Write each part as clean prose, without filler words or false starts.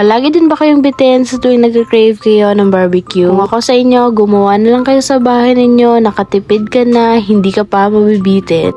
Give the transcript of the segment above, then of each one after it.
Palagi din ba kayong bitin sa tuwing nag-crave kayo ng barbecue? Kung ako sa inyo, gumawa na lang kayo sa bahay ninyo, nakatipid ka na, hindi ka pa mabibitin.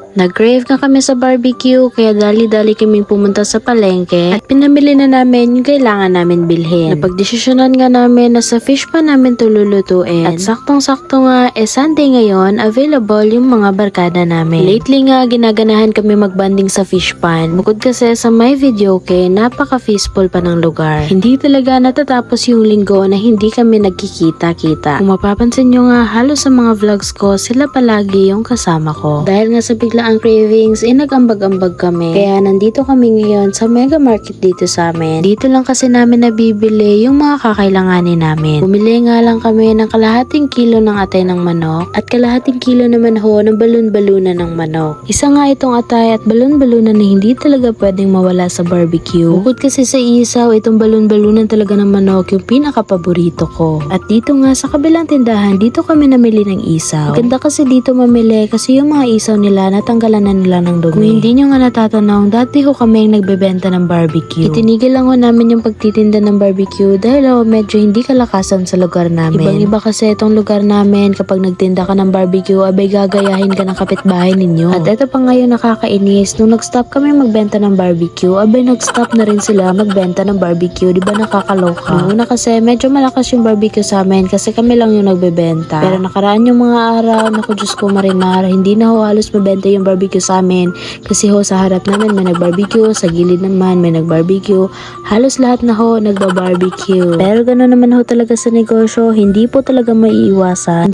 Nag-crave nga kami sa barbecue kaya dali-dali kaming pumunta sa palengke at pinamili na namin yung kailangan namin bilhin. Napagdesisyonan nga namin na sa fish pan namin ito lulutuin at saktong-sakto nga Sunday ngayon available yung mga barkada namin. Lately nga ginaganahan kami magbanding sa fish pan. Bukod kasi sa my video napaka-peaceful pa ng lugar. Hindi talaga natatapos yung linggo na hindi kami nagkikita-kita. Kung mapapansin nyo nga halos sa mga vlogs ko sila palagi yung kasama ko. Dahil nga sa bigla ang cravings, nag-ambag-ambag kami. Kaya nandito kami ngayon sa mega market dito sa amin. Dito lang kasi namin nabibili yung mga kakailanganin namin. Bumili nga lang kami ng kalahating kilo ng atay ng manok at kalahating kilo naman ho ng balon-balunan ng manok. Isa nga itong atay at balon-balunan na hindi talaga pwedeng mawala sa barbecue. Bukod kasi sa isaw, itong balon-balunan talaga ng manok yung pinaka-paborito ko. At dito nga sa kabilang tindahan, dito kami namili ng isaw. Maganda kasi dito mamili kasi yung mga isaw nila natanggalan na nila ng dumi. Kung hindi nyo nga natatanong, dati ho kami nagbebenta ng barbecue. Itinigil lang ho namin yung pagtitinda ng barbecue dahil medyo hindi kalakasan sa lugar namin. Ibang-iba kasi itong lugar namin, kapag nagtinda ka ng barbecue, abay gagayahin ka ng kapitbahay ninyo. At ito pa ngayon nakakainis, nung nag-stop kami magbenta ng barbecue, abay nag-stop na rin sila magbenta ng barbecue. Diba nakakaloka? Nung una kasi medyo malakas yung barbecue sa amin kasi kami lang yung nagbebenta. Pero nakaraan yung mga araw, naku Diyos ko marimar, hindi na ho halos mabenta yung barbecue sa amin kasi ho sa harap namin may nagbarbecue, sa gilid naman may nagbarbecue, halos lahat na ho nagbabarbecue. Pero gano'n naman ho talaga sa negosyo, hindi po talaga maiiwasan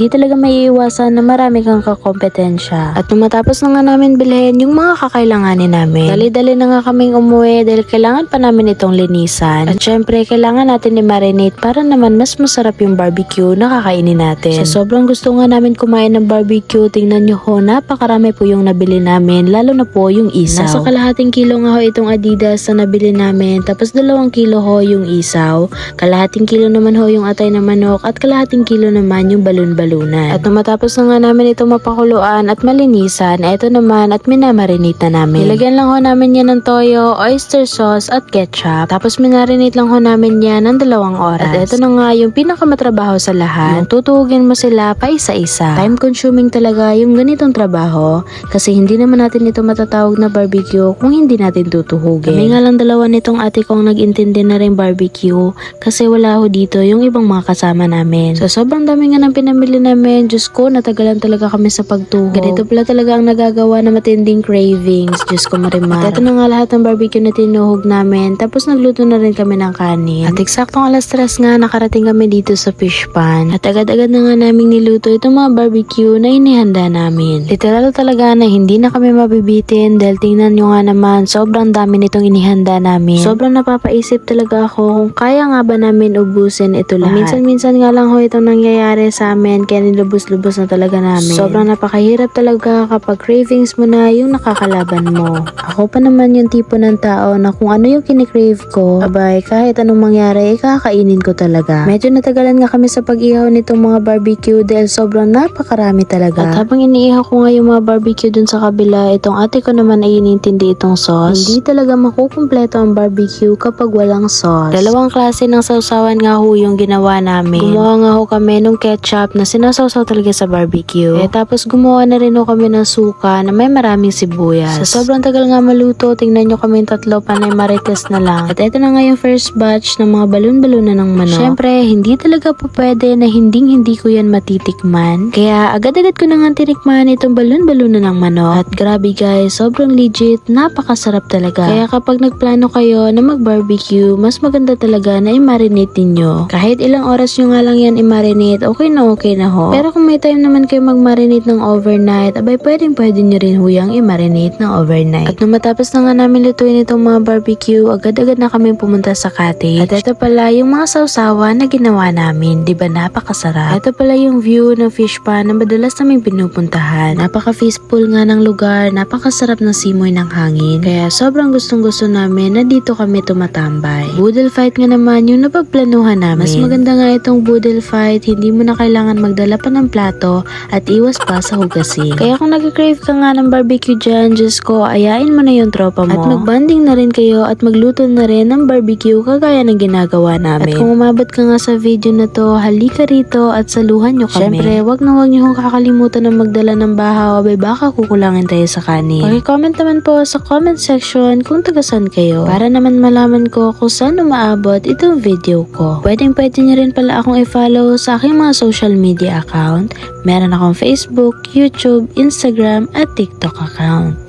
na marami kang kakompetensya. At nung matapos na nga namin bilhin yung mga kakailanganin namin, dali-dali na nga kaming umuwi dahil kailangan pa namin itong linisan at syempre kailangan natin i-marinate para naman mas masarap yung barbecue na kakainin natin. So sobrang gusto nga namin kumain ng barbecue, tingnan nyo ho, napakarami po yung nabili namin, lalo na po yung isaw. Nasa kalahating kilo nga ho itong Adidas na nabili namin, tapos 2 kilo ho yung isaw, kalahating kilo naman ho yung atay na manok, at kalahating kilo naman yung balon-balunan. At nung matapos na nga namin itong mapakuluan at malinisan, eto naman at minamarinate na namin. Nilagyan lang ho namin yan ng toyo, oyster sauce at ketchup, tapos minarinate lang ho namin yan ng 2 oras. At eto na nga yung pinakamatrabaho sa lahat, yung tutuhugin mo sila pa isa-isa. Time consuming talaga yung ganitong trabaho kasi hindi naman natin ito matatawag na barbecue kung hindi natin tutuhugin. Kami nga lang dalawa nitong ate kong nag-intindi na rin barbecue kasi wala ho dito yung ibang mga kasama namin. So sobrang dami nga ng pinamili namin. Diyos ko, natagalan talaga kami sa pagtuhog. Ganito pala talaga ang nagagawa na matinding cravings. Diyos ko marimar. At ito na nga lahat ng barbecue na tinuhog namin. Tapos nagluto na rin kami ng kanin. At eksaktong 3:00 nga nakarating kami dito sa fish pan. At agad-agad na nga namin niluto itong mga barbecue na inihanda namin. Literal talaga na hindi na kami mabibitin dahil tingnan nyo nga naman sobrang dami nitong inihanda namin. Sobrang napapaisip talaga ako kung kaya nga ba namin ubusin ito lahat. Minsan-minsan nga lang ho itong nangyayari sa amin kaya nilubos-lubos na talaga namin. Sobrang napakahirap talaga kapag cravings mo na yung nakakalaban mo. Ako pa naman yung tipo ng tao na kung ano yung kinikrave ko, abay kahit anong mangyari kakainin ko talaga. Medyo natagalan nga kami sa pag-ihaw nitong mga barbecue dahil sobrang napakarami talaga. At habang iniihaw ko nga yung mga barbecue dun sa kabila, itong ate ko naman ay inintindi itong sauce. Hindi talaga makukumpleto ang barbecue kapag walang sauce. 2 klase ng sausawan nga ho yung ginawa namin. Gumawa nga ho kami nung ketchup na sinasawsaw talaga sa barbecue. Tapos gumawa na rin ho kami ng suka na may maraming sibuyas. Sa sobrang tagal nga maluto, tingnan nyo kami 3 panay marites na lang. At ito na nga yung first batch ng mga balon-balunan ng manok. Syempre, hindi talaga po pwede na hindi ko yan matitikman. Kaya agad-agad ko na nga tinikman itong balon-balunan ng manok. At grabe guys, sobrang legit, napakasarap talaga. Kaya kapag nagplano kayo na mag-barbecue, mas maganda talaga na i-marinate ninyo. Kahit ilang oras nyo nga lang yan i-marinate, okay na ho. Pero kung may time naman kayo mag-marinate ng overnight, abay pwede nyo rin huyang i-marinate ng overnight. At nung matapos na nga namin lutuin itong mga barbecue, agad-agad na kami pumunta sa cottage. At ito pala yung mga sausawan na ginawa namin, diba napakasarap. Ito pala yung view ng fish pan na madalas naming pinupuntahan. Napaka-peaceful nga nga ng lugar, napakasarap ng simoy ng hangin. Kaya sobrang gustong-gusto namin na dito kami tumatambay. Boodle fight nga naman yung napagplanuhan namin. Mas maganda nga itong boodle fight, hindi mo na kailangan magdala pa ng plato at iwas pa sa hugasin. Kaya kung nag-crave ka nga ng barbecue dyan, Diyos ko, ayain mo na yung tropa mo. At magbanding na rin kayo at magluto na rin ng barbecue kagaya ng ginagawa namin. At kung umabot ka nga sa video na to, halika rito at saluhan nyo kami. Syempre, wag nyo kong kakalimutan na magdala ng bahaw, abay baka kukulangin tayo sa kanin. Okay, comment naman po sa comment section kung tagasan kayo para naman malaman ko kung saan umaabot itong video ko. Pwede nyo rin pala akong i-follow sa aking mga social media account. Meron akong Facebook, YouTube, Instagram at TikTok account.